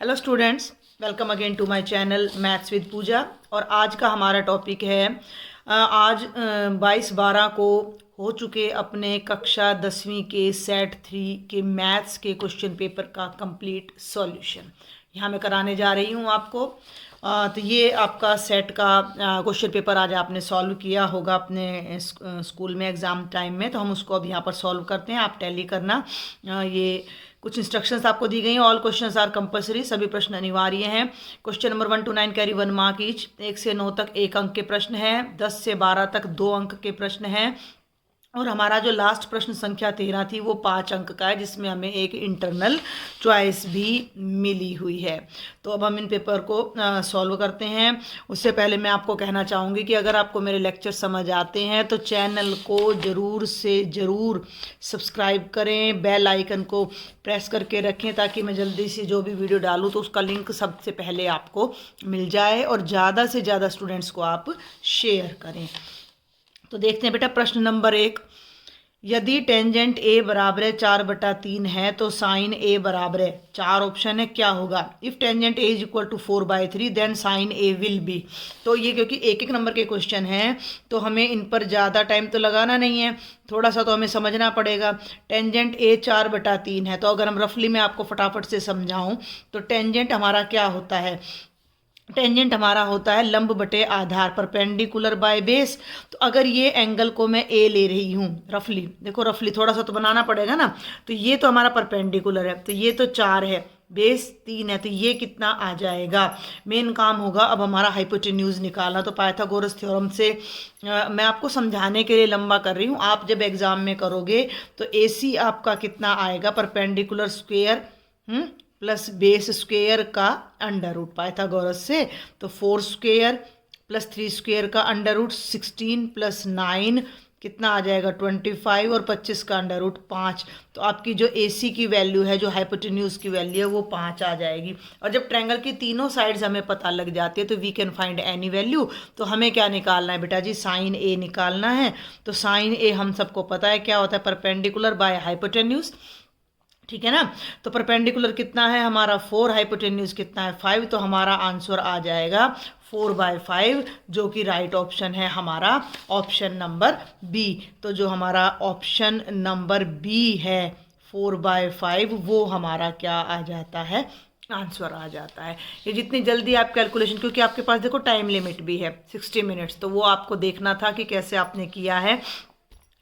Hello students, welcome again to my channel maths with Pooja. और आज का हमारा टॉपिक है आज 22/12 को हो चुके अपने कक्षा 10वीं के सेट 3 के मैथ्स के क्वेश्चन पेपर का कंप्लीट सॉल्यूशन यहाँ मैं कराने जा रही हूँ आपको। तो ये आपका सेट का क्वेश्चन पेपर आज आपने सॉल्व किया होगा अपने स्कूल में एग्ज़ाम टाइम में, तो हम उसको अब यहाँ पर सॉल्व करते हैं। आप टैली करना। ये कुछ इंस्ट्रक्शंस आपको दी गई हैं। ऑल क्वेश्चंस आर कंपलसरी, सभी प्रश्न अनिवार्य हैं। Question number 1 to 9 carry 1 mark each. 1 से 9 तक 1 अंक के प्रश्न हैं। 10 से 12 तक 2 अंक के प्रश्न हैं। और हमारा जो लास्ट प्रश्न संख्या 13 थी वो 5 अंक का है, जिसमें हमें एक इंटरनल चॉइस भी मिली हुई है। तो अब हम इन पेपर को सॉल्व करते हैं। उससे पहले मैं आपको कहना चाहूँगी कि अगर आपको मेरे लेक्चर समझ आते हैं तो चैनल को ज़रूर से ज़रूर सब्सक्राइब करें, बेल आइकन को प्रेस करके रखें ताकि मैं जल्दी से जो भी वीडियो डालूँ तो उसका लिंक सबसे पहले आपको मिल जाए और ज़्यादा से ज़्यादा स्टूडेंट्स को आप शेयर करें। तो देखते हैं बेटा, प्रश्न नंबर 1। यदि टेंजेंट ए बराबर है 4/3 है तो साइन ए बराबर है, 4 ऑप्शन है, क्या होगा? If tangent A is equal to 4/3 then sine A will be. तो ये क्योंकि एक एक नंबर के क्वेश्चन हैं तो हमें इन पर ज़्यादा टाइम तो लगाना नहीं है, थोड़ा सा तो हमें समझना पड़ेगा। टेंजेंट ए 4/3 है, तो अगर हम रफली मैं आपको फटाफट से समझाऊँ तो टेंजेंट हमारा क्या होता है? टेंजेंट हमारा होता है लंब बटे आधार, परपेंडिकुलर बाय बेस। तो अगर ये एंगल को मैं ए ले रही हूँ, रफली देखो, रफली थोड़ा सा तो बनाना पड़ेगा ना, तो ये तो हमारा परपेंडिकुलर है, तो ये तो 4 है, बेस 3 है, तो ये कितना आ जाएगा? मेन काम होगा अब हमारा हाइपोटेन्यूज निकालना। तो पाइथागोरस थ्योरम से मैं आपको समझाने के लिए लंबा कर रही हूँ। आप जब एग्जाम में करोगे तो AC आपका कितना आएगा? Perpendicular square plus base square का अंडर रूट पाइथागोरस से, तो 4 स्क्वेयर प्लस 3 स्क्वेयर का अंडर रूट 16 प्लस 9 कितना आ जाएगा? 25 और 25 का अंडर रूट 5। तो आपकी जो AC की वैल्यू है, जो हाइपोटेन्यूज की वैल्यू है, वो 5 आ जाएगी। और जब ट्रायंगल की तीनों साइड्स हमें पता लग जाती है तो we can find any value. तो हमें क्या निकालना है बेटा जी? साइन ए निकालना है। तो साइन ए हम सबको पता है क्या होता है? परपेंडिकुलर बाय हाइपोटेन्यूज, ठीक है ना। तो परपेंडिकुलर कितना है हमारा? 4, हाइपोटेन्यूज कितना है? 5। तो हमारा आंसर आ जाएगा 4/5, जो कि राइट ऑप्शन है हमारा ऑप्शन नंबर बी। तो जो हमारा ऑप्शन नंबर बी है 4/5, वो हमारा क्या आ जाता है? आंसर आ जाता है। ये जितनी जल्दी आप कैलकुलेशन, क्योंकि आपके पास देखो टाइम लिमिट भी है 60 मिनट्स, तो वो आपको देखना था कि कैसे आपने किया है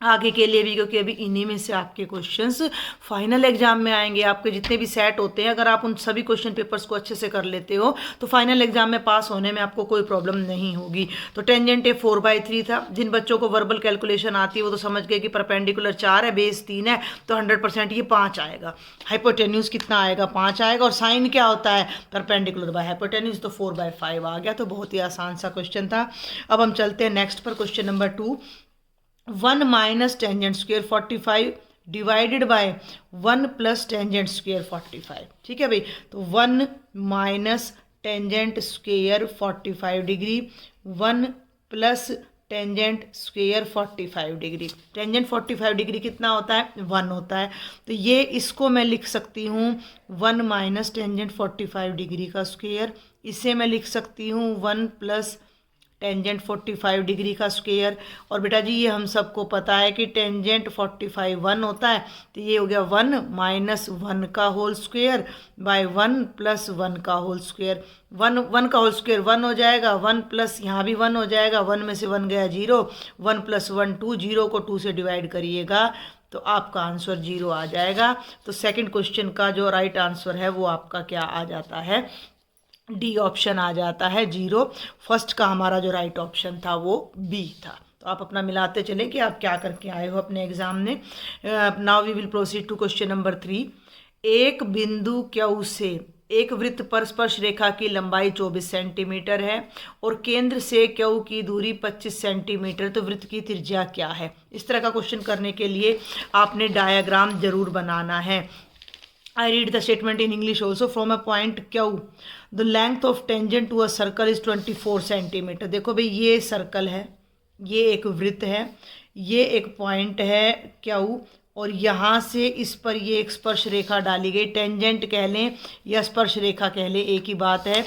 आगे के लिए भी, क्योंकि अभी इन्हीं में से आपके क्वेश्चंस फाइनल एग्जाम में आएंगे। आपके जितने भी सेट होते हैं, अगर आप उन सभी क्वेश्चन पेपर्स को अच्छे से कर लेते हो तो फाइनल एग्जाम में पास होने में आपको कोई प्रॉब्लम नहीं होगी। तो टेंजेंट ए 4/3 था। जिन बच्चों को वर्बल कैलकुलेशन आती है वो तो समझ गए कि परपेंडिकुलर 4 है, बेस 3 है, तो 100% ये 5 आएगा। हाइपोटेन्यूज कितना आएगा? 5 आएगा। और साइन क्या होता है? परपेंडिकुलर बाय हाइपोटेन्यूज, तो 4/5 आ गया। तो बहुत ही आसान सा क्वेश्चन था। अब हम चलते हैं नेक्स्ट पर, question number 2। 1 minus tangent square 45 divided by 1 plus tangent square 45। ठीक है भाई। तो 1 minus tangent square 45 degree, 1 plus tangent square 45 degree. Tangent 45 degree कितना होता है? 1 होता है। तो ये इसको मैं लिख सकती हूँ 1 माइनस टेंजेंट 45 डिग्री का स्क्वेयर। इसे मैं लिख सकती हूँ 1 प्लस टेंजेंट 45 डिग्री का स्क्वेयर। और बेटा जी ये हम सबको पता है कि टेंजेंट 45 1 होता है, तो ये हो गया 1 माइनस 1 का होल स्क्वेयर बाय 1 प्लस 1 का होल स्क्वेयर। 1 का होल स्क्वेयर 1 हो जाएगा, 1 प्लस यहाँ भी 1 हो जाएगा, 1 में से 1 गया 0, 1 प्लस 1 2, 0 को 2 से डिवाइड करिएगा तो आपका आंसर 0 आ जाएगा। तो सेकंड क्वेश्चन का जो राइट आंसर है वो आपका क्या आ जाता है? डी ऑप्शन आ जाता है 0। फर्स्ट का हमारा जो राइट ऑप्शन था वो बी था। तो आप अपना मिलाते चलें कि आप क्या करके आए हो अपने एग्जाम में। Now we will proceed to question number 3। एक बिंदु क्यू से एक वृत्त पर स्पर्श रेखा की लंबाई 24 सेंटीमीटर है और केंद्र से क्यू की दूरी 25 सेंटीमीटर। तो वृत्त की त्रिज्या क्या है? इस तरह का क्वेश्चन करने के लिए आपने डायग्राम जरूर बनाना है। I read the statement in English also. From a point Q, the length of tangent to a circle is 24 centimetre. देखो भाई ये सर्कल है, ये एक वृत्त है, ये एक पॉइंट है Q और यहाँ से इस पर ये एक स्पर्श रेखा डाली गई, टेंजेंट कह लें या स्पर्श रेखा कह लें, एक ही बात है,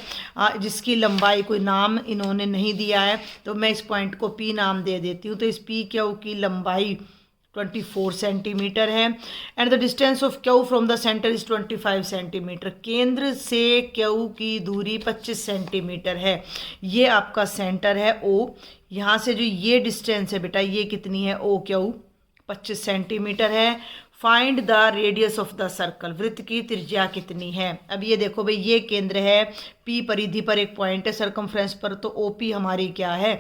जिसकी लंबाई कोई नाम इन्होंने नहीं दिया है, तो मैं इस पॉइंट को पी नाम दे देती हूँ। तो इस पी क्यू की लंबाई 24 सेंटीमीटर है and the distance of Q from the centre is 25 centimetre. केंद्र से क्यू की दूरी 25 सेंटीमीटर है। ये आपका सेंटर है ओ। यहाँ से जो ये डिस्टेंस है बेटा, ये कितनी है, ओ क्यू 25 सेंटीमीटर है। Find the radius of the circle, वृत्त की त्रिज्या कितनी है। अब ये देखो भाई, ये केंद्र है, पी परिधि पर एक पॉइंट है सरकमफ्रेंस पर, तो ओ पी हमारी क्या है,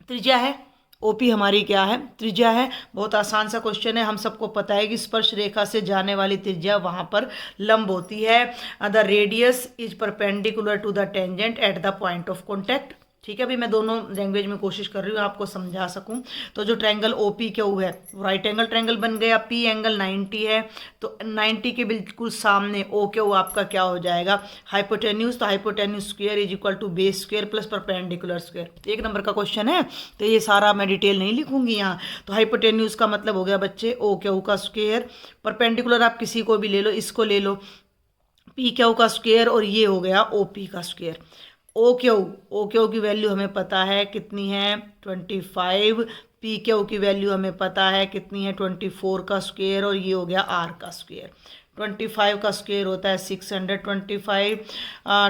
त्रिज्या है। ओपी हमारी क्या है, त्रिज्या है। बहुत आसान सा क्वेश्चन है, हम सबको पता है कि स्पर्श रेखा से जाने वाली त्रिज्या वहाँ पर लंब होती है। The radius is perpendicular to the tangent at the point of contact. ठीक है भाई, मैं दोनों लैंग्वेज में कोशिश कर रही हूँ आपको समझा सकूँ। तो जो ट्रायंगल ओ पी क्यू है वो राइट एंगल ट्रायंगल बन गया। पी एंगल 90 है, तो 90 के बिल्कुल सामने ओ क्यू आपका क्या हो जाएगा, हाइपोटेन्यूज। तो hypotenuse square is equal to base square plus perpendicular square. एक नंबर का क्वेश्चन है, तो ये सारा मैं डिटेल नहीं लिखूंगी यहाँ। तो हाइपोटेन्यूज का मतलब हो गया बच्चे ओ क्यू का स्क्वायर, परपेंडिकुलर आप किसी को भी ले लो, इसको ले लो, पी क्यू का स्क्वायर, और ये हो गया ओ पी का स्क्वायर। ओ क्यू की वैल्यू हमें पता है कितनी है, 25। पी क्यू की वैल्यू हमें पता है कितनी है, 24 का स्क्वायर, और ये हो गया आर का स्क्वायर। 25 का स्क्वायर होता है 625,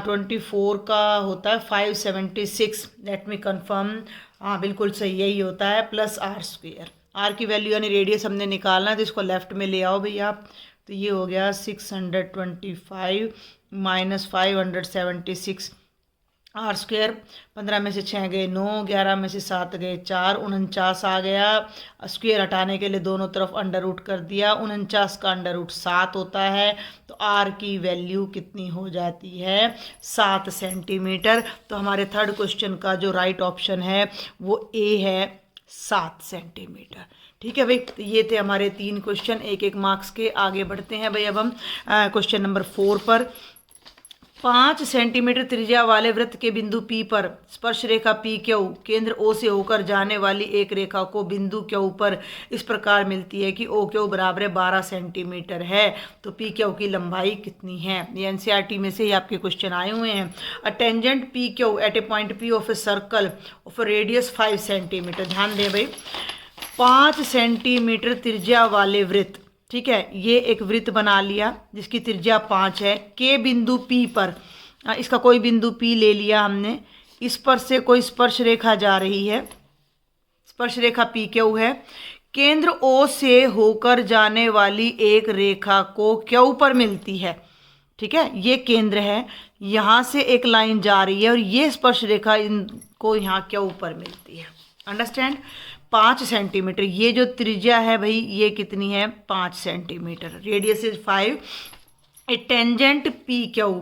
24 का होता है 576। लेट मी कंफर्म, हाँ बिल्कुल सही यही होता है, प्लस आर स्क्वायर। आर की वैल्यू यानी रेडियस हमने निकालना है, तो इसको लेफ्ट में ले आओ भैया आप। तो ये हो गया 625 माइनस 576 आर स्क्वायर। 15 में से 6 गए 9, 11 में से 7 गए 4, 49 आ गया। स्क्वायर हटाने के लिए दोनों तरफ अंडर रूट कर दिया, 49 का अंडर रूट 7 होता है। तो आर की वैल्यू कितनी हो जाती है, 7 सेंटीमीटर। तो हमारे थर्ड क्वेश्चन का जो राइट ऑप्शन है वो ए है, 7 सेंटीमीटर। ठीक है भाई, तो ये थे हमारे 3 क्वेश्चन, एक एक मार्क्स के। आगे बढ़ते हैं भाई, अब हम क्वेश्चन नंबर 4 पर। 5 सेंटीमीटर त्रिज्या वाले वृत्त के बिंदु P पर स्पर्श रेखा पी क्यू केंद्र O से होकर जाने वाली एक रेखा को बिंदु Q पर इस प्रकार मिलती है कि ओ क्यू बराबर 12 सेंटीमीटर है। तो पी क्यू की लंबाई कितनी है, ये एनसीईआरटी में से ही आपके क्वेश्चन आए हुए हैं। A tangent P Q at a point P of a circle of radius 5 centimetre. ध्यान दें भाई, 5 सेंटीमीटर त्रिज्या वाले वृत्त, ठीक है, ये एक वृत्त बना लिया जिसकी त्रिज्या 5 है। के बिंदु P पर, इसका कोई बिंदु P ले लिया हमने, इस पर से कोई स्पर्श रेखा जा रही है, स्पर्श रेखा पी क्यू है। केंद्र O से होकर जाने वाली एक रेखा को क्यू पर मिलती है। ठीक है, ये केंद्र है, यहाँ से एक लाइन जा रही है और ये स्पर्श रेखा इनको यहाँ क्यू पर मिलती है। अंडरस्टैंड, 5 सेंटीमीटर, ये जो त्रिज्या है भाई ये कितनी है, 5 centimetre. Radius is 5। A tangent P Q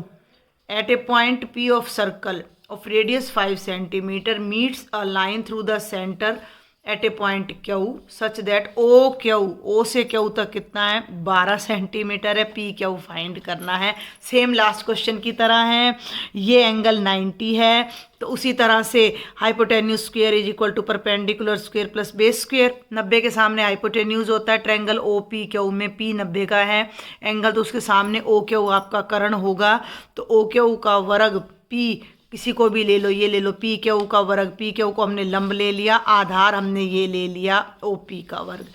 at a point P of circle of radius 5 centimetre meets a line through the centre at a point Q such that O से Q तक कितना है, 12 सेंटीमीटर है। P Q find करना है। Same last question की तरह है, ये एंगल 90 है, तो उसी तरह से hypotenuse square is equal to perpendicular square plus base square. 90 के सामने हाइपोटेन्यूज होता है ट्रायंगल ओ पी क्यू में, P 90 का है एंगल, तो उसके सामने ओ क्यू आपका कर्ण होगा। तो ओ क्यू का वर्ग P किसी को भी ले लो, ये ले लो पी क्यू का वर्ग, पी क्यू को हमने लंब ले लिया, आधार हमने ये ले लिया ओ पी का वर्ग।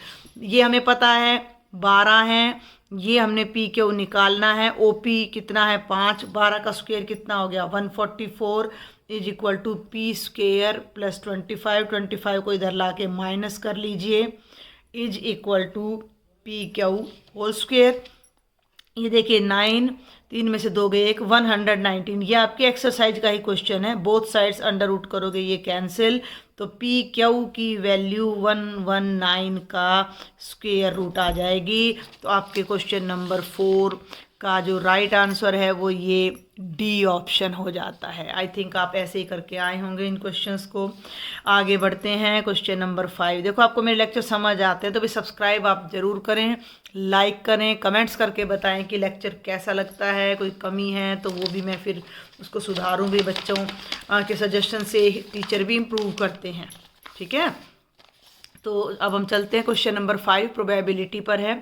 ये हमें पता है 12 है, ये हमने पी क्यू निकालना है। ओ पी कितना है 5, 12 का स्क्वायर कितना हो गया 144 is equal to P square plus 25 को इधर ला के माइनस कर लीजिए, is equal to P Q whole square. ये देखिए 9, 3 में से 2 गए 1, 119। ये आपके एक्सरसाइज का ही क्वेश्चन है, बोथ साइड्स अंडर रूट करोगे ये कैंसिल, तो पी क्यू की वैल्यू 119 का स्क्वायर रूट आ जाएगी। तो आपके क्वेश्चन नंबर 4 का जो राइट आंसर है वो ये डी ऑप्शन हो जाता है। आई थिंक आप ऐसे ही करके आए होंगे इन क्वेश्चंस को। आगे बढ़ते हैं, क्वेश्चन नंबर 5। देखो आपको मेरे लेक्चर समझ आते हैं तो भी सब्सक्राइब आप ज़रूर करें, लाइक करें, कमेंट्स करके बताएं कि लेक्चर कैसा लगता है, कोई कमी है तो वो भी मैं फिर उसको सुधारूँगी। बच्चों के सजेशन से टीचर भी इम्प्रूव करते हैं। ठीक है, तो अब हम चलते हैं क्वेश्चन नंबर 5 प्रोबेबिलिटी पर है।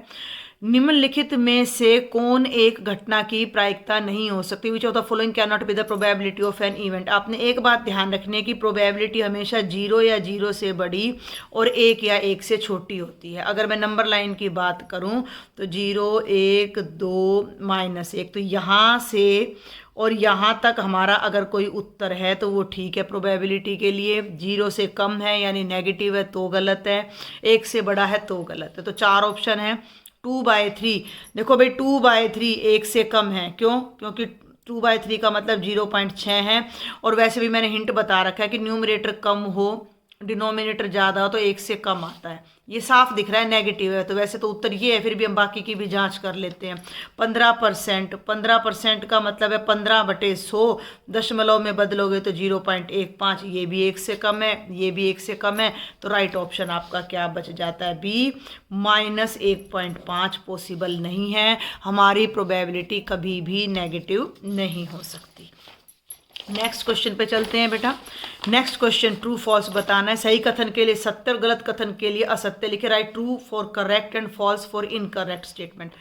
निम्नलिखित में से कौन एक घटना की प्रायिकता नहीं हो सकती? Which of the following can not be the probability of an event. आपने एक बात ध्यान रखनी है कि प्रोबेबिलिटी हमेशा 0 या 0 से बड़ी और 1 या 1 से छोटी होती है। अगर मैं नंबर लाइन की बात करूं तो 0, 1, 2, -1, तो यहाँ से और यहाँ तक हमारा अगर कोई उत्तर है तो वो ठीक है प्रोबेबिलिटी के लिए। 0 से कम है यानी नेगेटिव है तो गलत है, 1 से बड़ा है तो गलत है। तो 4 ऑप्शन है। 2/3, देखो भाई 2/3 1 से कम है, क्यों? क्योंकि 2/3 का मतलब 0.6 है। और वैसे भी मैंने हिंट बता रखा है कि न्यूमरेटर कम हो डिनोमिनेटर ज़्यादा हो तो 1 से कम आता है। ये साफ दिख रहा है नेगेटिव है, तो वैसे तो उत्तर ये है, फिर भी हम बाकी की भी जांच कर लेते हैं। 15% का मतलब है 15/100, दशमलव में बदलोगे तो 0.15, ये भी 1 से कम है, ये भी 1 से कम है। तो राइट ऑप्शन आपका क्या बच जाता है? बी, -1.5 पॉसिबल नहीं है। हमारी प्रोबेबिलिटी कभी भी नेगेटिव नहीं हो सकती। नेक्स्ट क्वेश्चन पे चलते हैं बेटा। नेक्स्ट क्वेश्चन ट्रू फॉल्स बताना है। सही कथन के लिए सत्य और गलत कथन के लिए असत्य लिखे। Write true for correct and false for incorrect statement.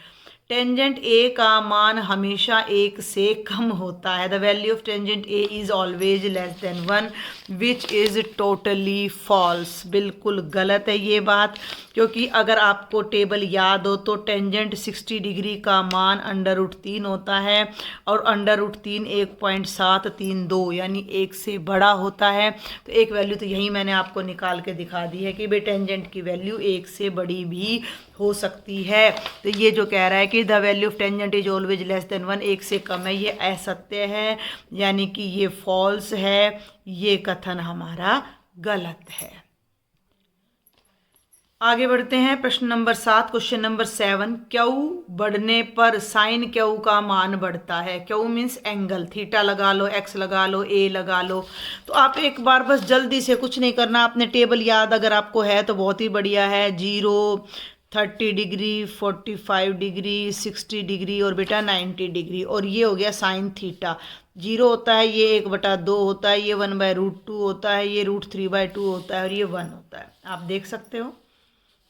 Tangent A का मान हमेशा 1 से कम होता है। The value of tangent A is always less than 1, which is totally false. बिल्कुल गलत है ये बात, क्योंकि अगर आपको टेबल याद हो तो टेंजेंट 60 डिग्री का मान √3 होता है और √3 1.732 यानी 1 से बड़ा होता है। तो एक वैल्यू तो यही मैंने आपको निकाल के दिखा दी है कि भाई टेंजेंट की वैल्यू 1 से बड़ी भी हो सकती है। तो ये जो कह रहा है कि the value of tangent is always less than 1, 1 से कम है, ये असत्य है, यानी कि ये फॉल्स है। ये कथन हमारा गलत है। आगे बढ़ते हैं प्रश्न नंबर 7, क्वेश्चन नंबर 7। क्यू बढ़ने पर साइन क्यू का मान बढ़ता है। क्यू मीन्स एंगल, थीटा लगा लो, एक्स लगा लो, ए लगा लो। तो आप एक बार बस जल्दी से, कुछ नहीं करना, आपने टेबल याद अगर आपको है तो बहुत ही बढ़िया है। 0, 30 डिग्री, 45 डिग्री, 60 डिग्री और बेटा 90 डिग्री, और ये हो गया साइन थीटा। 0 होता है, ये 1/2 होता है, ये 1/√2 होता है, ये √3/2 होता है और ये 1 होता है। आप देख सकते हो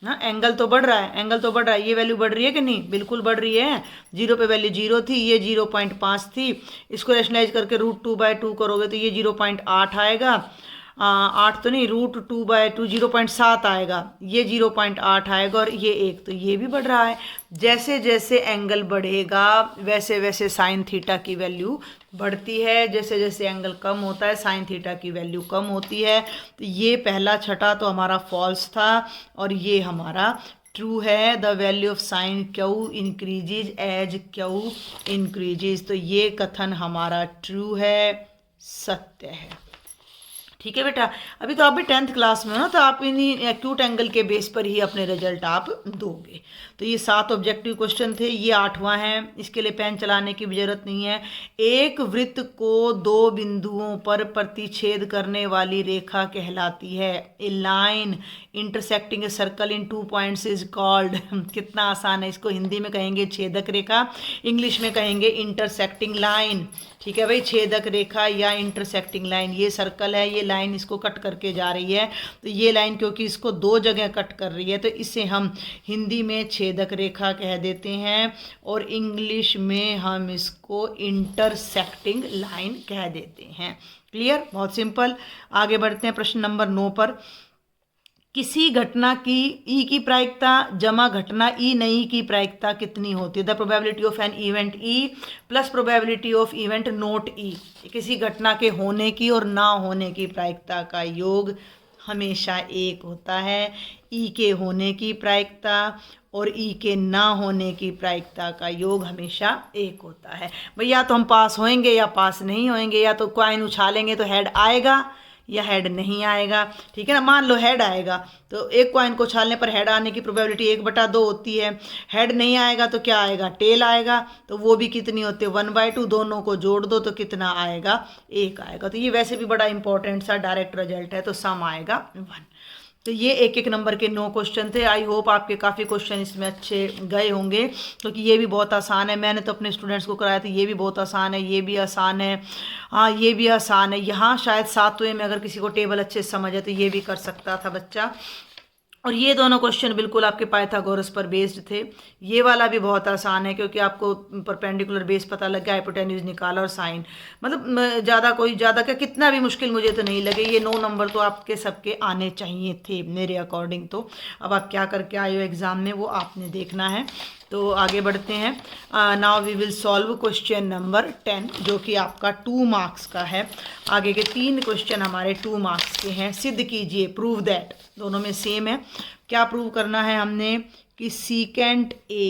ना, एंगल तो बढ़ रहा है, एंगल तो बढ़ रहा है। ये वैल्यू बढ़ रही है कि नहीं? बिल्कुल बढ़ रही है। 0 पे वैल्यू 0 थी, ये 0.5 थी। इसको रेशनलाइज करके √2/2 करोगे तो ये 0.8 आएगा। 8 तो नहीं, √2/2 0.7 आएगा, ये 0.8 आएगा और ये 1, तो ये भी बढ़ रहा है। जैसे जैसे एंगल बढ़ेगा वैसे वैसे साइन थीटा की वैल्यू बढ़ती है, जैसे जैसे एंगल कम होता है साइन थीटा की वैल्यू कम होती है। तो ये पहला छठा तो हमारा फॉल्स था और ये हमारा ट्रू है। The value of sine Q increases as Q increases, तो ये कथन हमारा ट्रू है, सत्य है। ठीक है बेटा, अभी तो आप भी 10th क्लास में हो ना, तो आप इन्हीं एक्यूट एंगल के बेस पर ही अपने रिजल्ट आप दोगे। तो ये 7 ऑब्जेक्टिव क्वेश्चन थे, ये 8वां है, इसके लिए पेन चलाने की भी जरूरत नहीं है। एक वृत्त को 2 बिंदुओं पर प्रतिच्छेद करने वाली रेखा कहलाती है। A line intersecting a circle in 2 points is called. कितना आसान है, इसको हिंदी में कहेंगे छेदक रेखा, इंग्लिश में कहेंगे इंटरसेक्टिंग लाइन। ठीक है भाई, छेदक रेखा या इंटरसेक्टिंग लाइन। ये सर्कल है, ये लाइन इसको कट करके जा रही है, तो ये लाइन क्योंकि इसको 2 जगह कट कर रही है तो इसे हम हिंदी में छेदक रेखा कह देते हैं और इंग्लिश में हम इसको इंटरसेक्टिंग लाइन कह देते हैं। क्लियर? बहुत सिंपल। आगे बढ़ते हैं प्रश्न नंबर 9 पर। किसी घटना की ई की प्रायिकता जमा घटना ई नहीं की प्रायिकता कितनी होती है? The probability of an event E plus probability of event not E. किसी घटना के होने की और ना होने की प्रायिकता का योग हमेशा 1 होता है। ई के होने की प्रायिकता और ई के ना होने की प्रायिकता का योग हमेशा 1 होता है। भाई या तो हम पास होएंगे या पास नहीं होएंगे, या तो कॉइन उछालेंगे तो हेड आएगा या हेड नहीं आएगा। ठीक है ना, मान लो हेड आएगा तो एक कॉइन को उछालने पर हेड आने की प्रोबेबिलिटी 1/2 होती है। हेड नहीं आएगा तो क्या आएगा? टेल आएगा, तो वो भी कितनी होती है? 1/2। दोनों को जोड़ दो तो कितना आएगा? 1 आएगा। तो ये वैसे भी बड़ा इंपॉर्टेंट सा डायरेक्ट रिजल्ट है, तो सम आएगा 1। तो ये 1-1 नंबर के 9 क्वेश्चन थे। आई होप आपके काफ़ी क्वेश्चन इसमें अच्छे गए होंगे, क्योंकि ये भी बहुत आसान है। मैंने तो अपने स्टूडेंट्स को कराया था, ये भी बहुत आसान है, ये भी आसान है, हाँ ये भी आसान है। यहाँ शायद 7वें में अगर किसी को टेबल अच्छे से समझ है तो ये भी कर सकता था बच्चा। और ये दोनों क्वेश्चन बिल्कुल आपके पाइथागोरस पर बेस्ड थे। ये वाला भी बहुत आसान है क्योंकि आपको परपेंडिकुलर बेस पता लग गया, हाइपोटेन्यूज निकाला और साइन, मतलब ज़्यादा क्या, कितना भी मुश्किल मुझे तो नहीं लगे। ये 9 नंबर तो आपके सबके आने चाहिए थे मेरे अकॉर्डिंग। तो अब आप क्या करके आए हो एग्ज़ाम में वो आपने देखना है। तो आगे बढ़ते हैं। Now we will solve question number 10 जो कि आपका 2 मार्क्स का है। आगे के 3 क्वेश्चन हमारे 2 मार्क्स के हैं। सिद्ध कीजिए, प्रूव दैट, दोनों में सेम है। क्या प्रूव करना है हमने कि secant A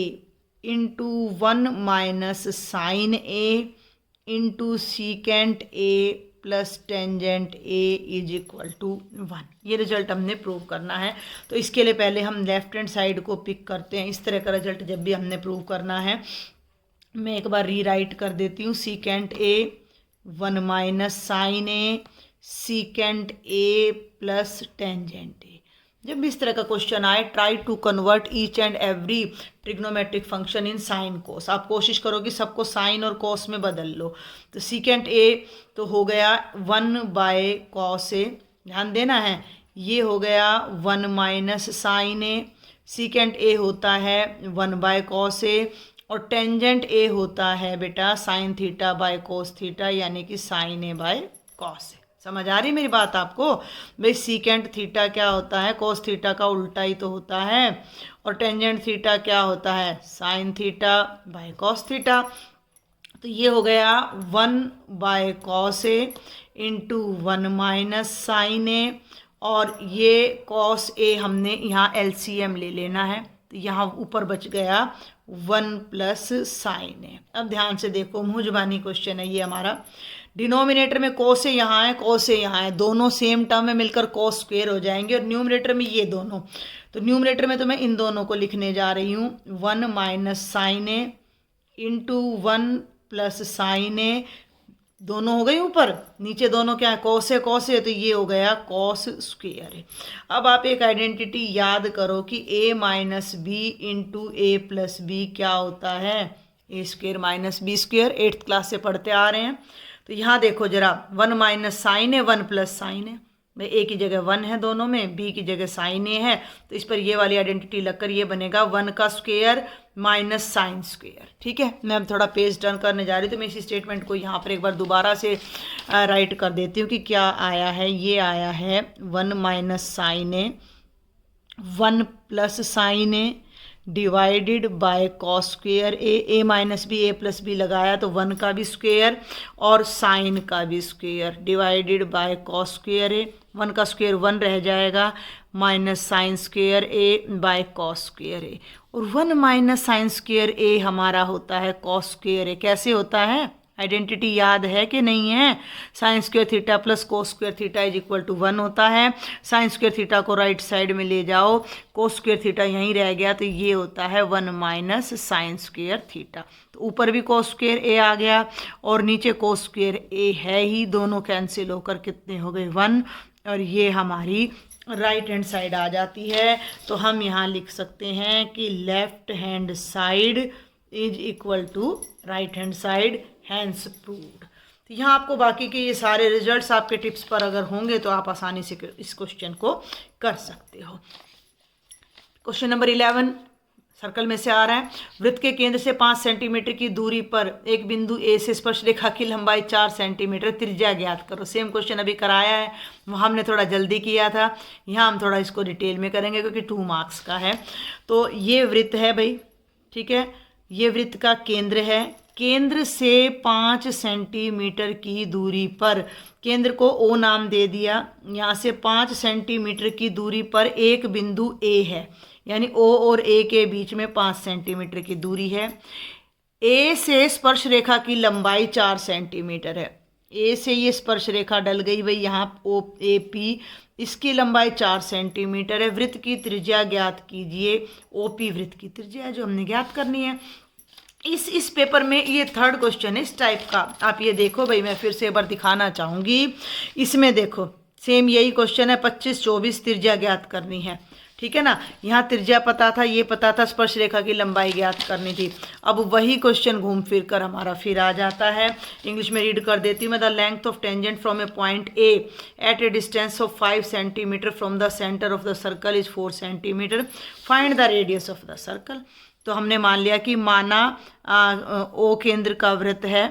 into 1 minus sine A into secant A plus tangent A is equal to 1। ये रिजल्ट हमने प्रूव करना है। तो इसके लिए पहले हम लेफ्ट हैंड साइड को पिक करते हैं। इस तरह का रिजल्ट जब भी हमने प्रूव करना है, मैं एक बार रीराइट कर देती हूँ। Secant A 1 minus sine A secant A plus tangent A. जब भी इस तरह का क्वेश्चन आए, try to convert each and every trigonometric function in sine cos. आप कोशिश करो कि सबको साइन और कोस में बदल लो। तो सीकेंट ए तो हो गया 1 बाय कॉस ए, ध्यान देना है, ये हो गया 1 minus sine A. Secant A होता है 1 बाय कॉस ए और टेंजेंट ए होता है बेटा sign theta by cos theta, यानी कि साइन ए बाय कॉस ए। समझ आ रही मेरी बात आपको? भाई सीकेंट थीटा क्या होता है, कोस थीटा का उल्टा ही तो होता है, और टेंजेंट थीटा क्या होता है, sine theta by cos theta. तो ये हो गया 1 by cos A into 1 minus sine A, और ये कॉस ए हमने यहाँ एलसीएम ले लेना है। तो यहाँ ऊपर बच गया 1 प्लस साइन ए। अब ध्यान से देखो, मुँह जुबानी क्वेश्चन है ये हमारा। डिनोमिनेटर में कोस ए यहाँ है, कोस ए यहाँ है, दोनों सेम टर्म में मिलकर कोस स्क्वेयर हो जाएंगे। और न्यूमरेटर में ये दोनों, तो न्यूमरेटर में तो मैं इन दोनों को लिखने जा रही हूँ 1 minus sine A into 1 plus sine ए। दोनों हो गई ऊपर, नीचे दोनों क्या है, कोस है, तो ये हो गया कोस स्क्वेयर है। अब आप एक आइडेंटिटी याद करो कि a minus B into A plus B क्या होता है, A square minus B square. 8th class से पढ़ते आ रहे हैं। तो यहाँ देखो जरा, 1 माइनस साइन है, 1 प्लस साइन है। भाई ए की जगह 1 है दोनों में, बी की जगह साइन ए है, तो इस पर ये वाली आइडेंटिटी लगकर ये बनेगा 1 का स्क्वेयर माइनस साइन स्क्वेयर। ठीक है, मैं अब थोड़ा पेज टर्न करने जा रही हूँ, तो मैं इसी स्टेटमेंट को यहाँ पर एक बार दोबारा से राइट कर देती हूँ कि क्या आया है। ये आया है 1 minus sine A 1 plus sine A divided by cos square A minus B, A plus B लगाया तो 1 का भी स्क्वेयर और साइन का भी square divided by cos square A. 1 का स्क्वेयर 1 रह जाएगा, minus sine square A by cos square A. और 1 माइनस साइन स्क्वेयर ए हमारा होता है कॉस स्क्वेयर ए। कैसे होता है, आइडेंटिटी याद है कि नहीं है? Sine square theta plus cos square theta is equal to 1 होता है। साइन स्क्वेयर थीटा को राइट साइड में ले जाओ, कोस स्क्वेयर थीटा यहीं रह गया, तो ये होता है 1 माइनस साइन स्क्वेयर थीटा। तो ऊपर भी कोस स्क्वेयर ए आ गया और नीचे कोस स्क्वेयर ए है ही, दोनों कैंसिल होकर कितने हो गए 1, और ये हमारी राइट हैंड साइड आ जाती है। तो हम यहाँ लिख सकते हैं कि left hand side is equal to right hand side, hence proved. तो यहाँ आपको बाकी के ये सारे रिजल्ट्स आपके टिप्स पर अगर होंगे तो आप आसानी से इस क्वेश्चन को कर सकते हो। क्वेश्चन नंबर 11 सर्कल में से आ रहा है। वृत्त के केंद्र से 5 सेंटीमीटर की दूरी पर एक बिंदु ए से स्पर्श रेखा की लंबाई 4 सेंटीमीटर, त्रिज्या ज्ञात करो। सेम क्वेश्चन अभी कराया है, वो हमने थोड़ा जल्दी किया था, यहाँ हम थोड़ा इसको डिटेल में करेंगे क्योंकि 2 मार्क्स का है। तो ये वृत्त है भाई, ठीक है, ये वृत्त का केंद्र है। केंद्र से 5 सेंटीमीटर की दूरी पर, केंद्र को ओ नाम दे दिया, यहाँ से 5 सेंटीमीटर की दूरी पर एक बिंदु ए है, यानी ओ और ए के बीच में 5 सेंटीमीटर की दूरी है। ए से स्पर्श रेखा की लंबाई 4 सेंटीमीटर है। ए से ये स्पर्श रेखा डल गई भाई यहाँ ओ ए पी, इसकी लंबाई 4 सेंटीमीटर है। वृत्त की त्रिज्या ज्ञात कीजिए। ओ पी वृत्त की त्रिज्या है जो हमने ज्ञात करनी है। इस पेपर में ये 3rd क्वेश्चन है इस टाइप का। आप ये देखो भाई, मैं फिर से एक बार दिखाना चाहूँगी। इसमें देखो सेम यही क्वेश्चन है, 25 24 त्रिज्या ज्ञात करनी है। ठीक है ना। यहाँ त्रिज्या पता था, ये पता था, स्पर्श रेखा की लंबाई ज्ञात करनी थी। अब वही क्वेश्चन घूम फिर कर हमारा फिर आ जाता है। इंग्लिश में रीड कर देती हूँ मैं। The length of tangent from a point A at a distance of 5 centimetre from the centre of the circle is 4 centimetre. Find the radius of the circle. तो हमने मान लिया कि माना ओ केंद्र का वृत्त है,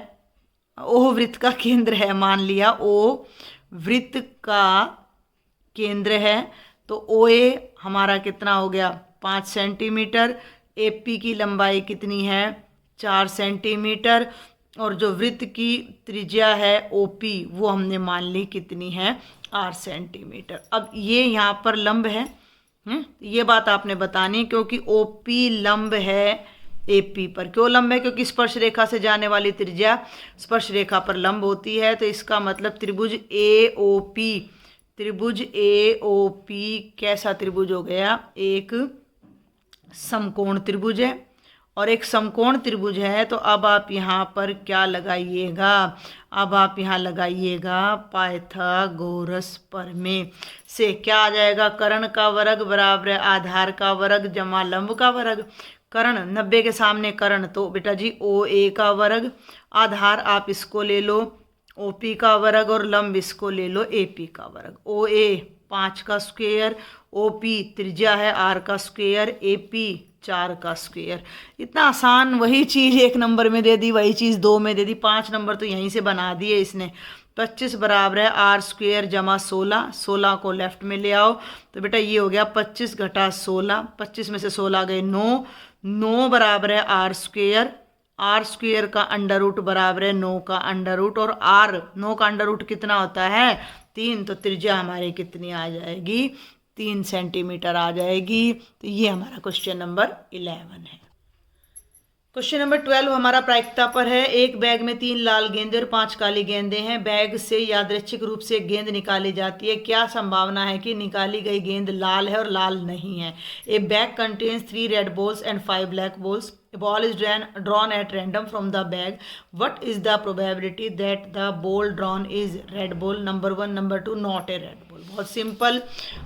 ओ वृत्त का केंद्र है, मान लिया ओ वृत्त का केंद्र है। तो ओ ए हमारा कितना हो गया 5 सेंटीमीटर। ए पी की लंबाई कितनी है 4 सेंटीमीटर। और जो वृत्त की त्रिज्या है ओ पी वो हमने मान ली कितनी है 8 सेंटीमीटर। अब ये यहाँ पर लंब है, ये बात आपने बतानी, क्योंकि ओ पी लंब है ए पी पर। क्यों लंब है? क्योंकि स्पर्श रेखा से जाने वाली त्रिज्या स्पर्श रेखा पर लंब होती है। तो इसका मतलब त्रिभुज ए ओ पी, त्रिभुज ए ओ पी कैसा त्रिभुज हो गया? एक समकोण त्रिभुज है। और एक समकोण त्रिभुज है तो अब आप यहाँ पर क्या लगाइएगा? अब आप यहाँ लगाइएगा पाइथागोरस प्रमेय से। क्या आ जाएगा? कर्ण का वर्ग बराबर है आधार का वर्ग जमा लंब का वर्ग। कर्ण 90 के सामने कर्ण, तो बेटा जी ओ ए का वर्ग, आधार आप इसको ले लो ओ पी का वर्ग, और लंब इसको ले लो ए पी का वर्ग। ओ ए 5 का स्क्वायर, ओ पी त्रिज्या है आर का स्क्वायर, ए पी 4 का स्क्वायर। इतना आसान, वही चीज़ 1 नंबर में दे दी, वही चीज़ 2 में दे दी, 5 नंबर तो यहीं से बना दिए इसने। 25 बराबर है आर स्क्वायर जमा 16, 16 को लेफ्ट में ले आओ तो बेटा ये हो गया 25 घटा 16, 25 में से 16 गए 9, 9 बराबर है आर स्क्वायर, आर स्क्वायर का अंडर रूट बराबर है 9 का अंडर रूट, और आर 9 का अंडर रूट कितना होता है 3, तो त्रिज्या हमारी कितनी आ जाएगी 3 सेंटीमीटर आ जाएगी। तो ये हमारा क्वेश्चन नंबर 11 है। क्वेश्चन नंबर 12 हमारा प्रायिकता पर है। एक बैग में 3 लाल गेंदे और 5 काली गेंदें हैं। बैग से यादृच्छिक रूप से एक गेंद निकाली जाती है। क्या संभावना है कि निकाली गई गेंद लाल है और लाल नहीं है? ए bag contains 3 red balls and 5 black balls. A ball is drawn at random from the bag. What is the probability that the ball drawn is red ball? Number 1, number 2, not a red ball. बहुत simple.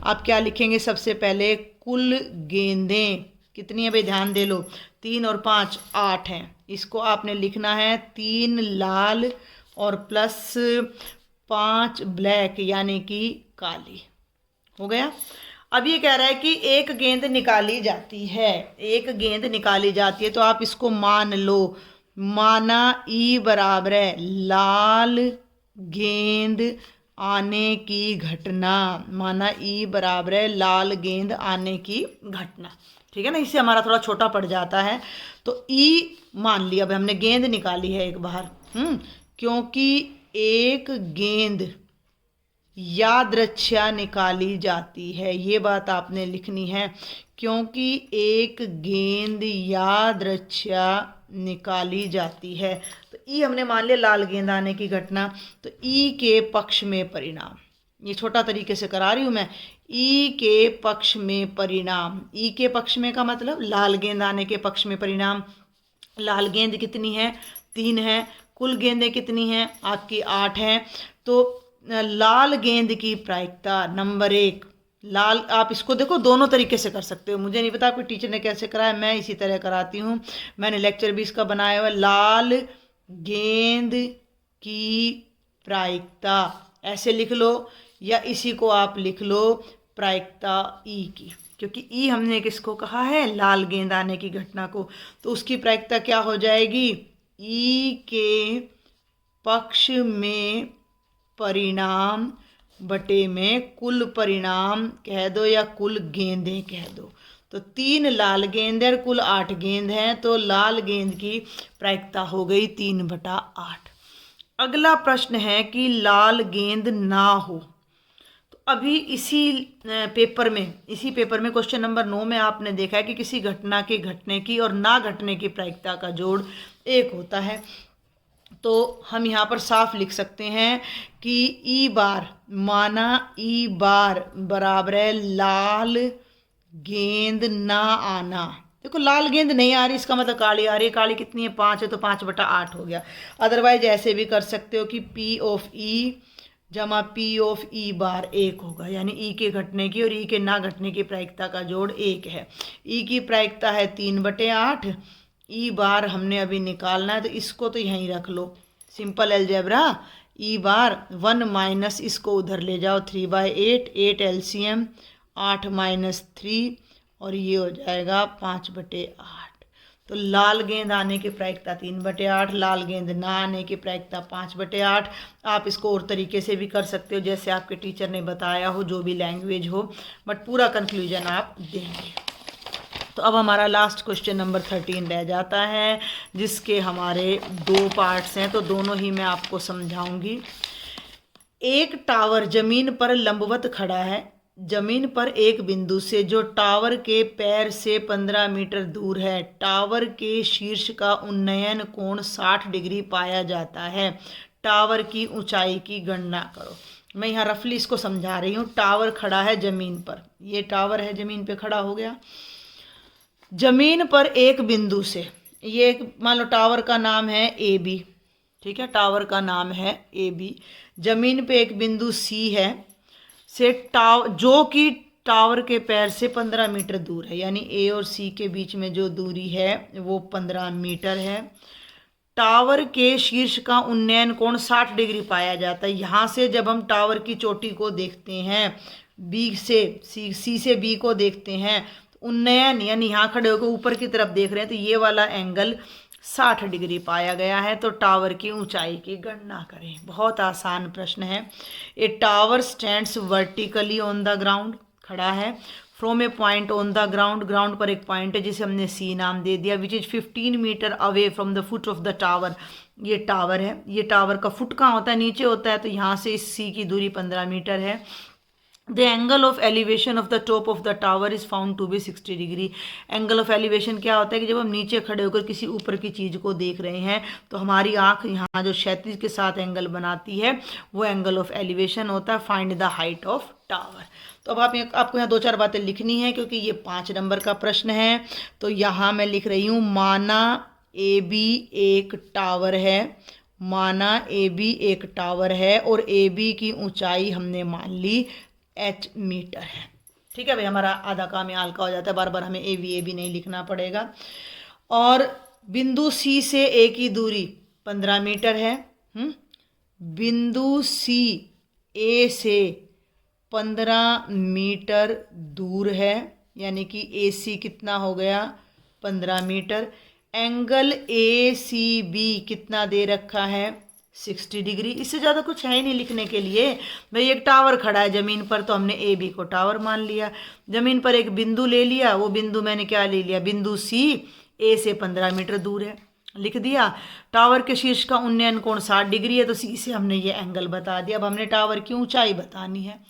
आप क्या लिखेंगे? सबसे पहले कुल गेंदें कितनी है भाई? ध्यान दे लो, 3 और 5 8 हैं। इसको आपने लिखना है 3 लाल और प्लस 5 ब्लैक यानी कि काली। हो गया। अब ये कह रहा है कि एक गेंद निकाली जाती है, एक गेंद निकाली जाती है, तो आप इसको मान लो, माना ई बराबर है लाल गेंद आने की घटना, माना ई बराबर है लाल गेंद आने की घटना। ठीक है ना, इससे हमारा थोड़ा छोटा पड़ जाता है। तो ई मान लिया, अब हमने गेंद निकाली है एक बार, क्योंकि एक गेंद यादृच्छा निकाली जाती है, ये बात आपने लिखनी है, क्योंकि एक गेंद यादृच्छा निकाली जाती है। तो ई हमने मान लिया लाल गेंद आने की घटना। तो ई के पक्ष में परिणाम, ये छोटा तरीके से करा रही हूँ मैं, ई के पक्ष में परिणाम, ई के पक्ष में का मतलब लाल गेंद आने के पक्ष में परिणाम। लाल गेंद कितनी है? 3 है। कुल गेंदें कितनी हैं? आपकी 8 हैं। तो लाल गेंद की प्रायिकता नंबर 1, लाल, आप इसको देखो दोनों तरीके से कर सकते हो, मुझे नहीं पता आपके टीचर ने कैसे कराया, मैं इसी तरह कराती हूँ, मैंने लेक्चर भी इसका बनाया हुआ है। लाल गेंद की प्रायिकता ऐसे लिख लो, या इसी को आप लिख लो प्रायिकता ई की, क्योंकि ई हमने किसको कहा है? लाल गेंद आने की घटना को। तो उसकी प्रायिकता क्या हो जाएगी? ई के पक्ष में परिणाम बटे में कुल परिणाम कह दो या कुल गेंदें कह दो। तो 3 लाल गेंद और कुल 8 गेंद हैं, तो लाल गेंद की प्रायिकता हो गई 3/8। अगला प्रश्न है कि लाल गेंद ना हो। तो अभी इसी पेपर में क्वेश्चन नंबर 9 में आपने देखा है कि किसी घटना के घटने की और ना घटने की प्रायिकता का जोड़ 1 होता है। तो हम यहाँ पर साफ लिख सकते हैं कि ई बार, माना ई बार बराबर है लाल गेंद ना आना। देखो लाल गेंद नहीं आ रही, इसका मतलब काली आ रही है। काली कितनी है? 5 है, तो 5/8 हो गया। अदरवाइज ऐसे भी कर सकते हो कि P ऑफ ई जमा पी ऑफ ई बार 1 होगा, यानी ई के घटने की और ई के ना घटने की प्रायिकता का जोड़ 1 है। ई की प्रायिकता है 3/8, ई बार हमने अभी निकालना है तो इसको तो यहीं रख लो, सिंपल अलजेब्रा। ई बार 1 माइनस इसको उधर ले जाओ 3/8, 8 एलसीएम 8 माइनस 3 और ये हो जाएगा 5/8। तो लाल गेंद आने की प्रायिकता 3/8, लाल गेंद ना आने की प्रायिकता 5/8। आप इसको और तरीके से भी कर सकते हो जैसे आपके टीचर ने बताया हो, जो भी लैंग्वेज हो, बट पूरा कंक्लूजन आप देंगे। तो अब हमारा लास्ट क्वेश्चन नंबर 13 रह जाता है, जिसके हमारे 2 पार्ट्स हैं, तो दोनों ही मैं आपको समझाऊंगी। एक टावर जमीन पर लंबवत खड़ा है, जमीन पर एक बिंदु से जो टावर के पैर से 15 मीटर दूर है। टावर के शीर्ष का उन्नयन कोण 60 डिग्री पाया जाता है। टावर की ऊंचाई की गणना करो। मैं यहाँ रफली इसको समझा रही हूँ। टावर खड़ा है जमीन पर, ये टावर है जमीन पे खड़ा हो गया। जमीन पर एक बिंदु से, ये एक मान लो टावर का नाम है ए बी, ठीक है, टावर का नाम है ए बी। जमीन पे एक बिंदु सी है से जो कि टावर के पैर से 15 मीटर दूर है, यानी ए और सी के बीच में जो दूरी है वो 15 मीटर है। टावर के शीर्ष का उन्नयन कोण 60 डिग्री पाया जाता है। यहाँ से जब हम टावर की चोटी को देखते हैं, बी से सी से बी को देखते हैं, उन्नयन यानी यहाँ खड़े होकर ऊपर की तरफ देख रहे हैं, तो ये वाला एंगल 60 डिग्री पाया गया है। तो टावर की ऊंचाई की गणना करें। बहुत आसान प्रश्न है। ए tower stands vertically on the ground, खड़ा है, from a point on the ground, ground पर एक पॉइंट है जिसे हमने सी नाम दे दिया, which is 15 metre away from the foot of the tower. ये टावर है, ये टावर का फुट कहाँ होता है, नीचे होता है, तो यहाँ से इस सी की दूरी 15 मीटर है। The angle of elevation of the top of the tower is found to be 60 degree. Angle of elevation क्या होता है कि जब हम नीचे खड़े होकर किसी ऊपर की चीज़ को देख रहे हैं तो हमारी आंख यहाँ जो क्षैतिज के साथ एंगल बनाती है वो एंगल ऑफ एलिवेशन होता है। Find the height of tower. तो अब आपको यहाँ 2-4 बातें लिखनी है क्योंकि ये 5 नंबर का प्रश्न है। तो यहाँ मैं लिख रही हूँ, माना ए बी एक टावर है, माना ए बी एक टावर है और ए बी की ऊंचाई हमने मान ली h मीटर है। ठीक है भाई, हमारा आधा काम यहाँ हल्का हो जाता है, बार बार हमें ए बी नहीं लिखना पड़ेगा। और बिंदु सी से ए की दूरी 15 मीटर है। बिंदु सी ए से 15 मीटर दूर है, यानी कि ए सी कितना हो गया 15 metre. Angle A C B कितना दे रखा है 60 डिग्री। इससे ज़्यादा कुछ है ही नहीं लिखने के लिए। भाई एक टावर खड़ा है ज़मीन पर, तो हमने ए बी को टावर मान लिया। ज़मीन पर एक बिंदु ले लिया, वो बिंदु मैंने क्या ले लिया, बिंदु सी ए से 15 मीटर दूर है, लिख दिया। टावर के शीर्ष का उन्नयन कोण 60 डिग्री है, तो सी से हमने ये एंगल बता दिया। अब हमने टावर की ऊंचाई बतानी है।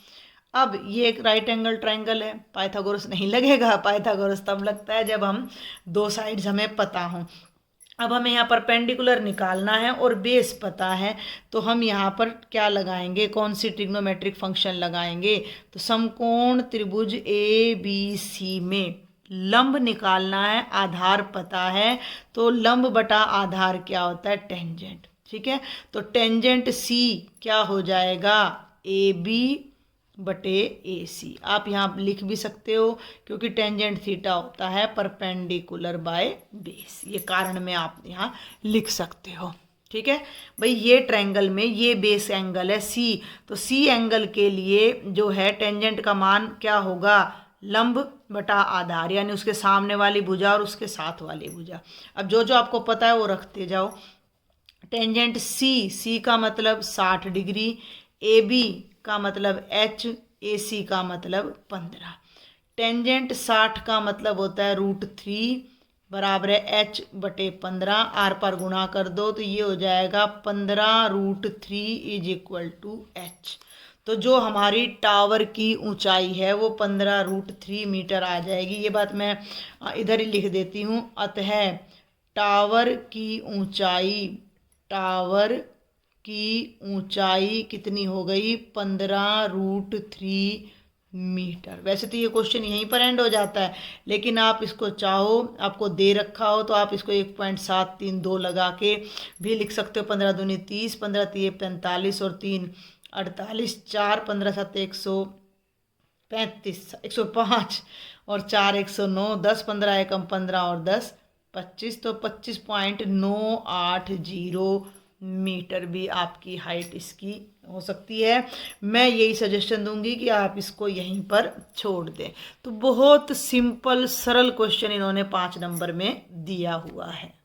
अब ये एक राइट एंगल ट्रायंगल है, पाइथागोरस नहीं लगेगा। पाइथागोरस तब लगता है जब हम 2 साइड्स हमें पता हों। अब हमें यहाँ परपेंडिकुलर निकालना है और बेस पता है, तो हम यहाँ पर क्या लगाएंगे, कौन सी ट्रिग्नोमेट्रिक फंक्शन लगाएंगे। तो समकोण त्रिभुज ए बी सी में लंब निकालना है, आधार पता है, तो लंब बटा आधार क्या होता है, टेंजेंट। ठीक है, तो टेंजेंट सी क्या हो जाएगा, ए बी बटे ए सी। आप यहाँ लिख भी सकते हो क्योंकि टेंजेंट थीटा होता है परपेंडिकुलर बाय बेस, ये कारण में आप यहाँ लिख सकते हो। ठीक है भाई, ये ट्रायंगल में ये बेस एंगल है सी, तो सी एंगल के लिए जो है टेंजेंट का मान क्या होगा, लंब बटा आधार, यानी उसके सामने वाली भुजा और उसके साथ वाली भुजा। अब जो जो आपको पता है वो रखते जाओ। टेंजेंट सी का मतलब 60 डिग्री, ए बी का मतलब h, ए सी का मतलब 15। टेंजेंट 60 का मतलब होता है √3 बराबर है h बटे 15। आर पर गुणा कर दो तो ये हो जाएगा 15√3 इज इक्वल टू h। तो जो हमारी टावर की ऊंचाई है वो 15√3 मीटर आ जाएगी। ये बात मैं इधर ही लिख देती हूँ। अतः टावर की ऊंचाई कितनी हो गई, 15√3 मीटर। वैसे तो ये क्वेश्चन यहीं पर एंड हो जाता है, लेकिन आप इसको चाहो, आपको दे रखा हो तो आप इसको 1.732 लगा के भी लिख सकते हो। 15 दूनी 30, 15 3 45 और 3 48, 4 15 7 135, 105 और 4 109, 10 15 एकम 15 और 10 25, तो 25.980 मीटर भी आपकी हाइट इसकी हो सकती है। मैं यही सजेशन दूंगी कि आप इसको यहीं पर छोड़ दें। तो बहुत सिंपल सरल क्वेश्चन इन्होंने 5 नंबर में दिया हुआ है।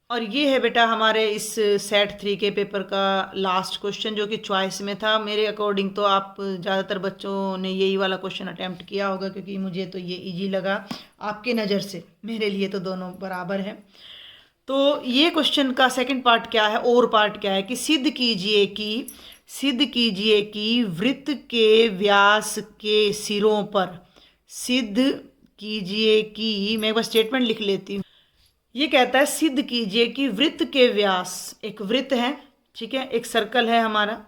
और ये है बेटा हमारे इस सेट 3 के पेपर का लास्ट क्वेश्चन, जो कि चॉइस में था। मेरे अकॉर्डिंग तो आप ज़्यादातर बच्चों ने यही वाला क्वेश्चन अटैम्प्ट किया होगा, क्योंकि मुझे तो ये इजी लगा आपके नज़र से, मेरे लिए तो दोनों बराबर है। तो ये क्वेश्चन का सेकंड पार्ट क्या है, और पार्ट क्या है कि सिद्ध कीजिए कि वृत्त के व्यास के सिरों पर, सिद्ध कीजिए कि, मैं एक बार स्टेटमेंट लिख लेती हूँ। ये कहता है सिद्ध कीजिए कि वृत्त के व्यास, एक वृत्त है, ठीक है, एक सर्कल है हमारा,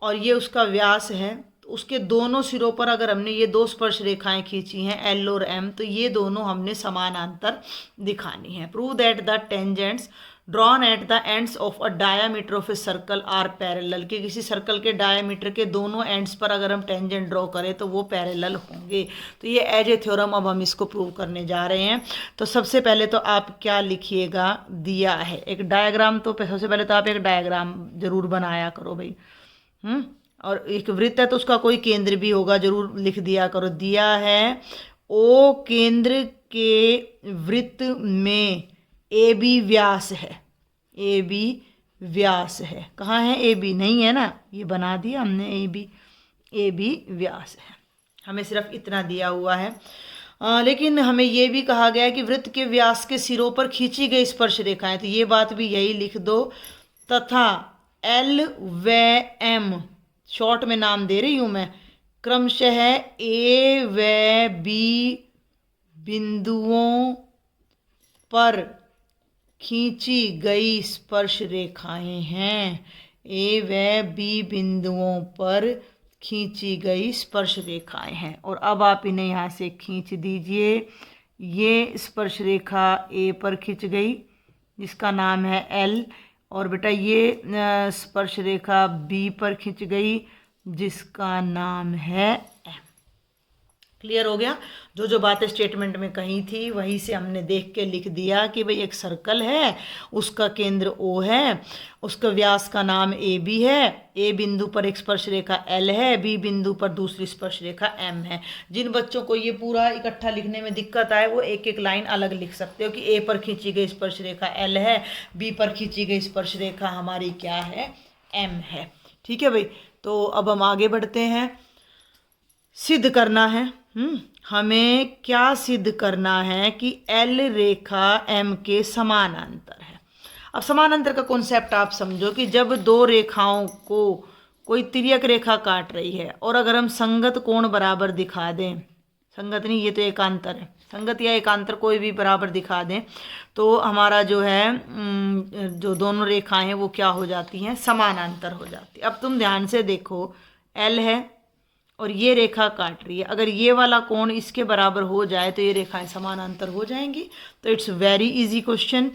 और ये उसका व्यास है। तो उसके दोनों सिरों पर अगर हमने ये 2 स्पर्श रेखाएं खींची हैं L और M, तो ये दोनों हमने समानांतर दिखानी है। Prove that the tangents drawn at the ends of a diameter of a circle are parallel, कि किसी सर्कल के डायामीटर के दोनों एंड्स पर अगर हम टेंजेंट ड्रॉ करें तो वो पैरेलल होंगे। तो ये एज ए थ्योरम अब हम इसको प्रूव करने जा रहे हैं। तो सबसे पहले तो आप क्या लिखिएगा, दिया है एक डायग्राम, तो सबसे पहले तो आप एक डायग्राम जरूर बनाया करो भाई। और एक वृत्त है तो उसका कोई केंद्र भी होगा, जरूर लिख दिया करो। दिया है ओ केंद्र के वृत्त में ए बी व्यास है, ए बी व्यास है। कहाँ है ए बी, नहीं है ना, ये बना दिया हमने, ए बी व्यास है। हमें सिर्फ इतना दिया हुआ है। लेकिन हमें ये भी कहा गया है कि वृत्त के व्यास के सिरों पर खींची गई स्पर्श रेखाएं, तो ये बात भी यही लिख दो। तथा एल व एम, शॉर्ट में नाम दे रही हूँ मैं, क्रमशः ए व बी बिंदुओं पर खींची गई स्पर्श रेखाएं हैं। ए व बी बिंदुओं पर खींची गई स्पर्श रेखाएं हैं। और अब आप इन्हें यहाँ से खींच दीजिए। ये स्पर्श रेखा ए पर खींच गई जिसका नाम है एल, और बेटा ये स्पर्श रेखा बी पर खींच गई जिसका नाम है एम। क्लियर हो गया? जो जो बातें स्टेटमेंट में कही थी वहीं से हमने देख के लिख दिया कि भाई एक सर्कल है, उसका केंद्र ओ है, उसका व्यास का नाम ए बी है, ए बिंदु पर एक स्पर्श रेखा एल है, बी बिंदु पर दूसरी स्पर्श रेखा एम है। जिन बच्चों को ये पूरा इकट्ठा लिखने में दिक्कत आए वो एक एक लाइन अलग लिख सकते हो कि ए पर खींची गई स्पर्श रेखा एल है, बी पर खींची गई स्पर्श रेखा हमारी क्या है, एम है। ठीक है भाई, तो अब हम आगे बढ़ते हैं। सिद्ध करना है, हमें क्या सिद्ध करना है कि एल रेखा एम के समानांतर है। अब समानांतर का कॉन्सेप्ट आप समझो कि जब दो रेखाओं को कोई तिर्यक रेखा काट रही है और अगर हम संगत कोण बराबर दिखा दें, संगत नहीं, ये तो एकांतर है, संगत या एकांतर कोई भी बराबर दिखा दें, तो हमारा जो है जो दोनों रेखाएं हैं वो क्या हो जाती हैं, समानांतर हो जाती है। अब तुम ध्यान से देखो, एल है और ये रेखा काट रही है, अगर ये वाला कोण इसके बराबर हो जाए तो ये रेखाएं समानांतर हो जाएंगी। तो इट्स वेरी इजी क्वेश्चन।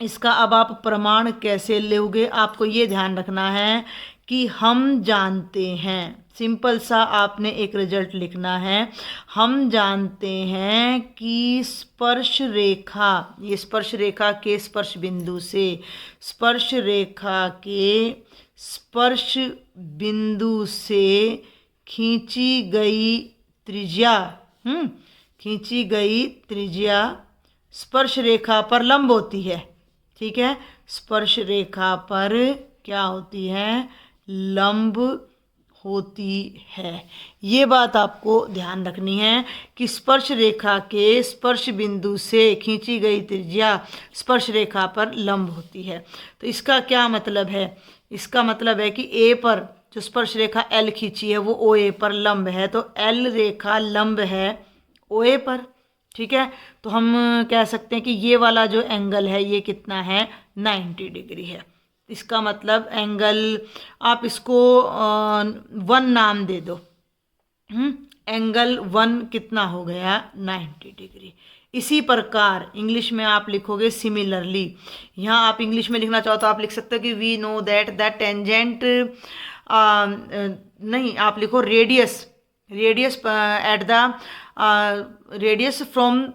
इसका अब आप प्रमाण कैसे लोगे, आपको ये ध्यान रखना है कि हम जानते हैं, सिंपल सा आपने एक रिजल्ट लिखना है। हम जानते हैं कि स्पर्श रेखा, ये स्पर्श रेखा के स्पर्श बिंदु से, स्पर्श रेखा के स्पर्श बिंदु से खींची गई त्रिज्या, खींची गई त्रिज्या स्पर्श रेखा पर लंब होती है। ठीक है, स्पर्श रेखा पर क्या होती है, लंब होती है। ये बात आपको ध्यान रखनी है कि स्पर्श रेखा के स्पर्श बिंदु से खींची गई त्रिज्या स्पर्श रेखा पर लंब होती है। तो इसका क्या मतलब है, इसका मतलब है कि ए पर जो स्पर्श रेखा एल खींची है वो ओ ए पर लंब है, तो एल रेखा लंब है ओ ए पर। ठीक है, तो हम कह सकते हैं कि ये वाला जो एंगल है ये कितना है, 90 डिग्री है। इसका मतलब एंगल, आप इसको 1 नाम दे दो, एंगल 1 कितना हो गया, 90 डिग्री। इसी प्रकार इंग्लिश में आप लिखोगे सिमिलरली। यहाँ आप इंग्लिश में लिखना चाहो तो आप लिख सकते हो कि we know that the tangent, नहीं आप लिखो radius, radius at the radius from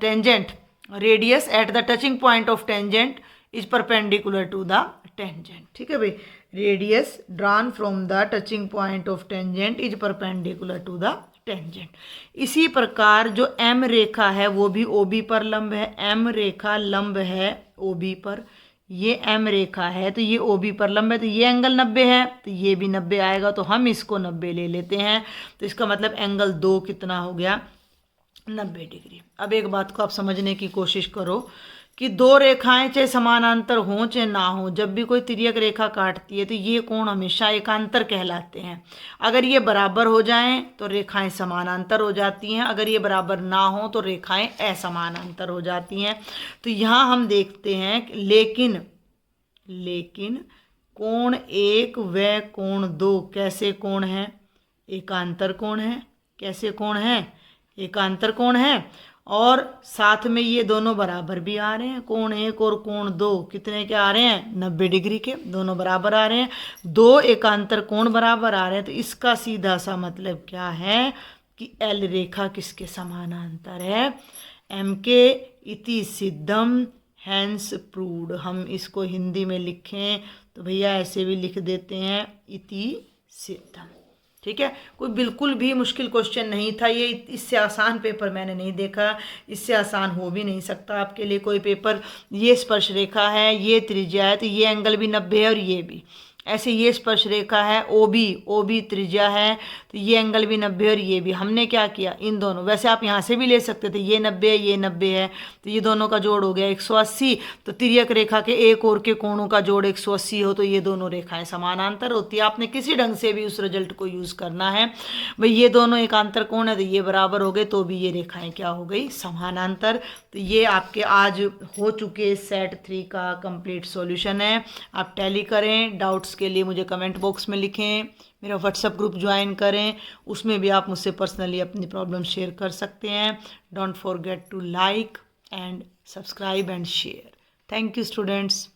tangent, radius at the touching point of tangent is perpendicular to the tangent. ठीक है भाई, radius drawn from the touching point of tangent is perpendicular to the tangent. इसी प्रकार जो M रेखा है वो भी ओबी पर लंब है, एम रेखा लंब है ओबी पर, ये एम रेखा है तो ये ओबी पर लंब है, तो ये एंगल 90 है तो ये भी 90 आएगा, तो हम इसको 90 ले लेते हैं। तो इसका मतलब एंगल 2 कितना हो गया, 90 डिग्री। अब एक बात को आप समझने की कोशिश करो कि दो रेखाएं चाहे समानांतर हों चाहे ना हो, जब भी कोई तिर्यक रेखा काटती है तो ये कोण हमेशा एकांतर कहलाते हैं। अगर ये बराबर हो जाएं तो रेखाएं समानांतर हो जाती हैं, अगर ये बराबर ना हो तो रेखाएं असमानांतर हो जाती हैं। तो यहाँ हम देखते हैं लेकिन कोण 1 व कोण 2 कैसे कोण है, एकांतर कोण है। कैसे कोण है, एकांतर कोण है, और साथ में ये दोनों बराबर भी आ रहे हैं, कोण 1 और कोण 2 कितने के आ रहे हैं, 90 डिग्री के, दोनों बराबर आ रहे हैं, दो एकांतर कोण बराबर आ रहे हैं। तो इसका सीधा सा मतलब क्या है कि एल रेखा किसके समानांतर है, एम के इति सिद्धम हैंस प्रूव्ड। हम इसको हिंदी में लिखें तो भैया ऐसे भी लिख देते हैं, इति सिद्धम। ठीक है, कोई बिल्कुल भी मुश्किल क्वेश्चन नहीं था ये, इससे आसान पेपर मैंने नहीं देखा, इससे आसान हो भी नहीं सकता आपके लिए कोई पेपर। ये स्पर्श रेखा है, ये त्रिज्या है, तो ये एंगल भी 90 है और ये भी ऐसे, ये स्पर्श रेखा है ओबी त्रिज्या है तो ये एंगल भी 90 और ये भी। हमने क्या किया, इन दोनों, वैसे आप यहाँ से भी ले सकते थे, ये 90 है ये 90 है तो ये दोनों का जोड़ हो गया 180। तो तिर्यक रेखा के एक और के कोणों का जोड़ 180 हो तो ये दोनों रेखाएं समानांतर होती है। आपने किसी ढंग से भी उस रिजल्ट को यूज़ करना है। भाई ये दोनों एकांतर कोण है तो ये बराबर हो गए, तो भी ये रेखाएं क्या हो गई, समानांतर। तो ये आपके आज हो चुके सेट 3 का कंप्लीट सॉल्यूशन है। आप टैली करें, डाउट्स के लिए मुझे कमेंट बॉक्स में लिखें, मेरा व्हाट्सएप ग्रुप ज्वाइन करें, उसमें भी आप मुझसे पर्सनली अपनी प्रॉब्लम शेयर कर सकते हैं। Don't forget to like and subscribe and share. Thank you students.